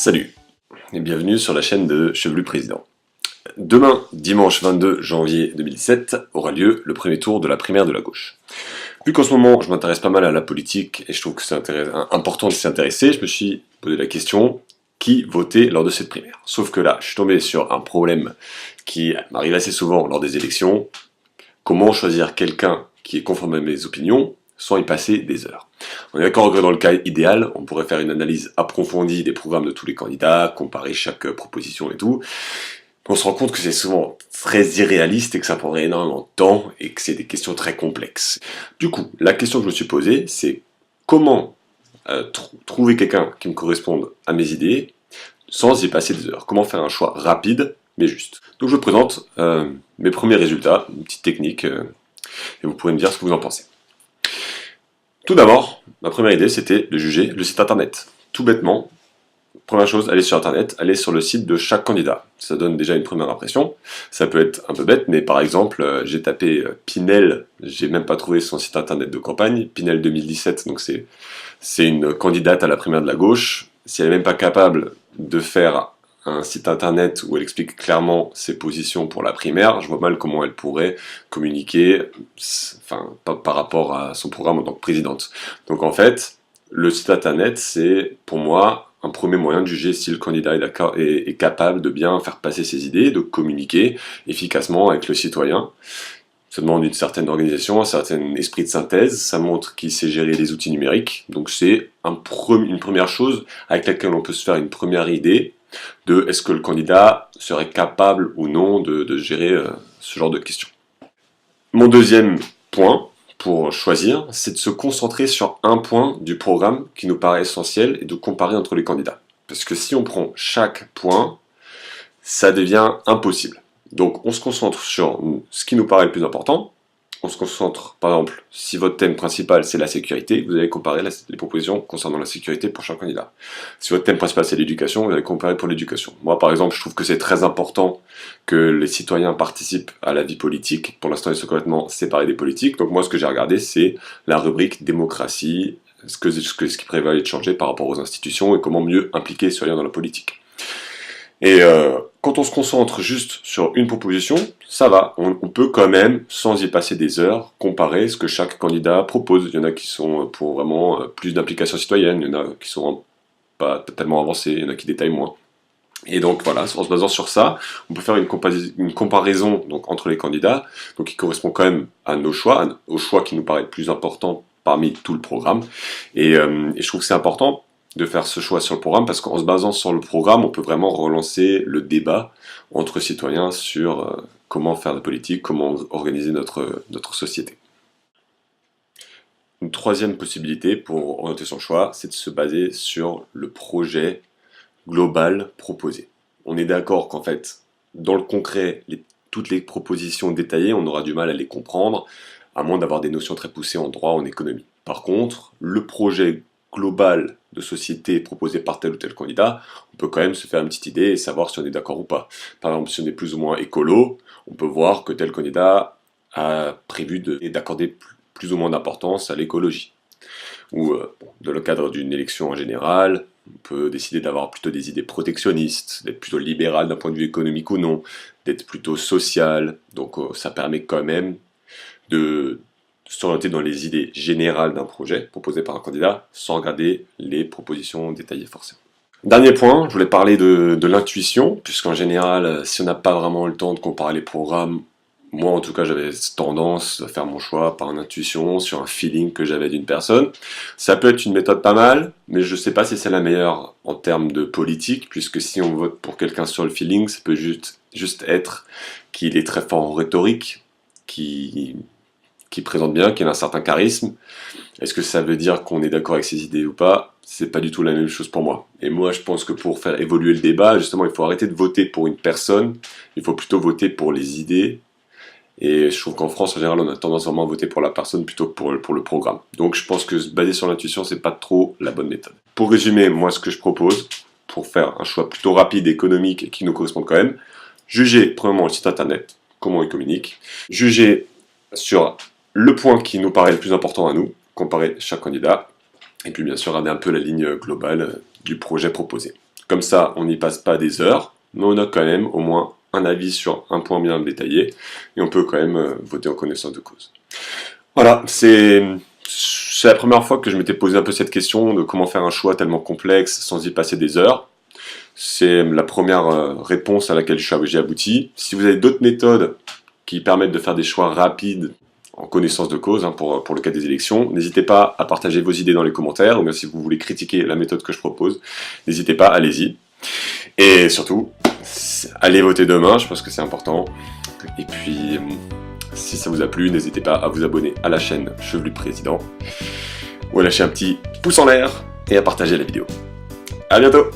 Salut et bienvenue sur la chaîne de Chevelu Président. Demain, dimanche 22 janvier 2017, aura lieu le premier tour de la primaire de la gauche. Vu qu'en ce moment je m'intéresse pas mal à la politique et je trouve que c'est important de s'y intéresser, je me suis posé la question qui votait lors de cette primaire. Sauf que là, je suis tombé sur un problème qui m'arrive assez souvent lors des élections. Comment choisir quelqu'un qui est conforme à mes opinions sans y passer des heures. On est d'accord que dans le cas idéal, on pourrait faire une analyse approfondie des programmes de tous les candidats, comparer chaque proposition et tout. On se rend compte que c'est souvent très irréaliste et que ça prendrait énormément de temps et que c'est des questions très complexes. Du coup, la question que je me suis posée, c'est comment trouver quelqu'un qui me corresponde à mes idées sans y passer des heures. Comment faire un choix rapide mais juste. Donc je vous présente mes premiers résultats, une petite technique, et vous pourrez me dire ce que vous en pensez. Tout d'abord, ma première idée, c'était de juger le site internet. Tout bêtement, première chose, aller sur internet, aller sur le site de chaque candidat. Ça donne déjà une première impression. Ça peut être un peu bête, mais par exemple, j'ai tapé Pinel, j'ai même pas trouvé son site internet de campagne, Pinel 2017, donc c'est une candidate à la primaire de la gauche. Si elle n'est même pas capable de faire un site internet où elle explique clairement ses positions pour la primaire, je vois mal comment elle pourrait communiquer par rapport à son programme en tant que présidente. Donc en fait, le site internet, c'est pour moi un premier moyen de juger si le candidat est capable de bien faire passer ses idées, de communiquer efficacement avec le citoyen. Ça demande une certaine organisation, un certain esprit de synthèse, ça montre qu'il sait gérer les outils numériques, donc c'est une première chose avec laquelle on peut se faire une première idée de est-ce que le candidat serait capable ou non de gérer ce genre de questions. Mon deuxième point pour choisir, c'est de se concentrer sur un point du programme qui nous paraît essentiel et de comparer entre les candidats. Parce que si on prend chaque point, ça devient impossible. Donc on se concentre sur ce qui nous paraît le plus important. On se concentre, par exemple, si votre thème principal c'est la sécurité, vous allez comparer les propositions concernant la sécurité pour chaque candidat. Si votre thème principal c'est l'éducation, vous allez comparer pour l'éducation. Moi par exemple, je trouve que c'est très important que les citoyens participent à la vie politique. Pour l'instant, ils sont complètement séparés des politiques. Donc moi, ce que j'ai regardé, c'est la rubrique démocratie, ce qui prévoit de changer par rapport aux institutions et comment mieux impliquer les citoyens dans la politique. Et quand on se concentre juste sur une proposition, ça va, on peut quand même, sans y passer des heures, comparer ce que chaque candidat propose. Il y en a qui sont pour vraiment plus d'implication citoyenne, il y en a qui sont pas totalement avancés, il y en a qui détaillent moins. Et donc voilà, en se basant sur ça, on peut faire une comparaison donc, entre les candidats, donc qui correspond quand même à nos choix, aux choix qui nous paraissent plus importants parmi tout le programme. Et je trouve que c'est important de faire ce choix sur le programme, parce qu'en se basant sur le programme, on peut vraiment relancer le débat entre citoyens sur comment faire de la politique, comment organiser notre société. Une troisième possibilité pour orienter son choix, c'est de se baser sur le projet global proposé. On est d'accord qu'en fait, dans le concret, toutes les propositions détaillées, on aura du mal à les comprendre, à moins d'avoir des notions très poussées en droit, en économie. Par contre, le projet global de société proposé par tel ou tel candidat, on peut quand même se faire une petite idée et savoir si on est d'accord ou pas. Par exemple, si on est plus ou moins écolo, on peut voir que tel candidat a prévu d'accorder plus ou moins d'importance à l'écologie. Ou dans le cadre d'une élection en général, on peut décider d'avoir plutôt des idées protectionnistes, d'être plutôt libéral d'un point de vue économique ou non, d'être plutôt social. Donc ça permet quand même de s'orienter dans les idées générales d'un projet proposé par un candidat sans regarder les propositions détaillées forcément. Dernier point, je voulais parler de l'intuition, puisqu'en général, si on n'a pas vraiment le temps de comparer les programmes, moi en tout cas j'avais tendance à faire mon choix par une intuition, sur un feeling que j'avais d'une personne. Ça peut être une méthode pas mal, mais je sais pas si c'est la meilleure en termes de politique, puisque si on vote pour quelqu'un sur le feeling, ça peut juste être qu'il est très fort en rhétorique, qui présente bien, qu'il a un certain charisme. Est-ce que ça veut dire qu'on est d'accord avec ses idées ou pas? C'est pas du tout la même chose pour moi. Et moi, je pense que pour faire évoluer le débat, justement, il faut arrêter de voter pour une personne, il faut plutôt voter pour les idées. Et je trouve qu'en France, en général, on a tendance vraiment à voter pour la personne plutôt que pour le programme. Donc je pense que se baser sur l'intuition, c'est pas trop la bonne méthode. Pour résumer, moi, ce que je propose, pour faire un choix plutôt rapide, économique et qui nous correspond quand même, juger, premièrement, le site internet, comment il communique, juger sur le point qui nous paraît le plus important à nous, comparer chaque candidat, et puis bien sûr regarder un peu la ligne globale du projet proposé. Comme ça, on n'y passe pas des heures, mais on a quand même au moins un avis sur un point bien détaillé, et on peut quand même voter en connaissance de cause. Voilà, c'est la première fois que je m'étais posé un peu cette question de comment faire un choix tellement complexe sans y passer des heures. C'est la première réponse à laquelle j'ai abouti. Si vous avez d'autres méthodes qui permettent de faire des choix rapides en connaissance de cause pour le cas des élections, n'hésitez pas à partager vos idées dans les commentaires, ou bien si vous voulez critiquer la méthode que je propose, n'hésitez pas, allez-y. Et surtout, allez voter demain, je pense que c'est important. Et puis, si ça vous a plu, n'hésitez pas à vous abonner à la chaîne Chevelu Président, ou à lâcher un petit pouce en l'air, et à partager la vidéo. À bientôt!